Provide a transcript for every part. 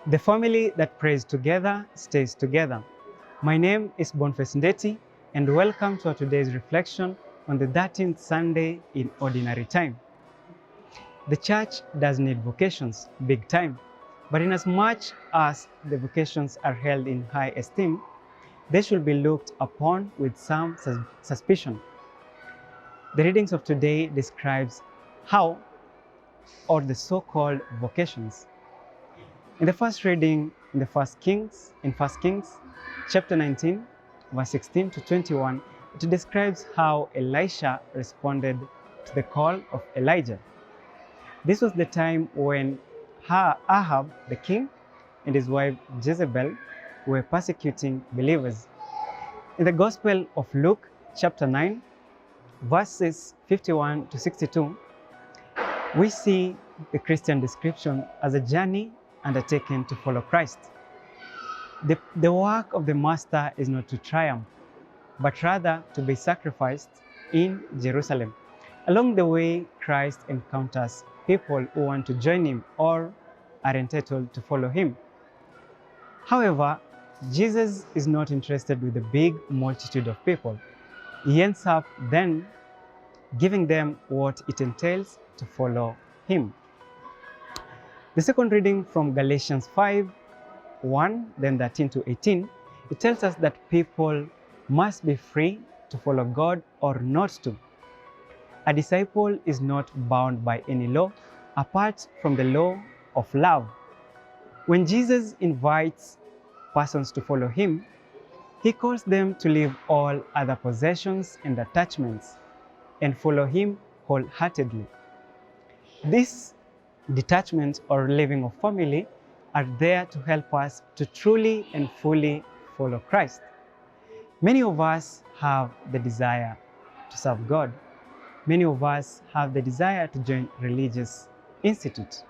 The family that prays together stays together. My name is Boniface Ndeti, and welcome to today's reflection on the 13th Sunday in Ordinary Time. The church does need vocations, big time, but inasmuch as the vocations are held in high esteem, they should be looked upon with some suspicion. The readings of today describes how, or the so-called vocations. In the first reading, in 1 Kings, chapter 19, verse 16 to 21, it describes how Elisha responded to the call of Elijah. This was the time when Ahab, the king, and his wife Jezebel were persecuting believers. In the Gospel of Luke, chapter 9, verses 51 to 62, we see the Christian description as a journey undertaken to follow Christ. The work of the Master is not to triumph, but rather to be sacrificed in Jerusalem. Along the way, Christ encounters people who want to join him or are entitled to follow him. However, Jesus is not interested with the big multitude of people. He ends up then giving them what it entails to follow him. The second reading from Galatians 5, 1, then 13 to 18, it tells us that people must be free to follow God or not to. A disciple is not bound by any law apart from the law of love. When Jesus invites persons to follow him, he calls them to leave all other possessions and attachments and follow him wholeheartedly. This detachment or leaving of family are there to help us to truly and fully follow Christ. Many of us have the desire to serve God. Many of us have the desire to join religious institutes,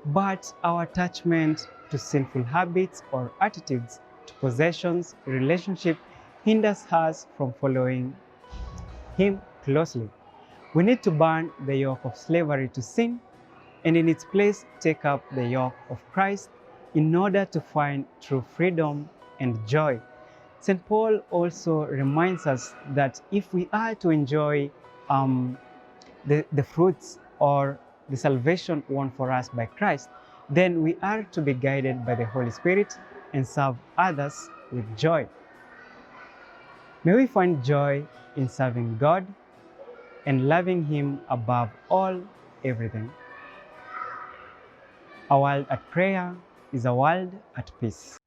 but our attachment to sinful habits or attitudes, to possessions, relationship, hinders us from following him closely. We need to burn the yoke of slavery to sin and in its place take up the yoke of Christ in order to find true freedom and joy. St. Paul also reminds us that if we are to enjoy the fruits or the salvation won for us by Christ, then we are to be guided by the Holy Spirit and serve others with joy. May we find joy in serving God and loving him above all everything. A world at prayer is a world at peace.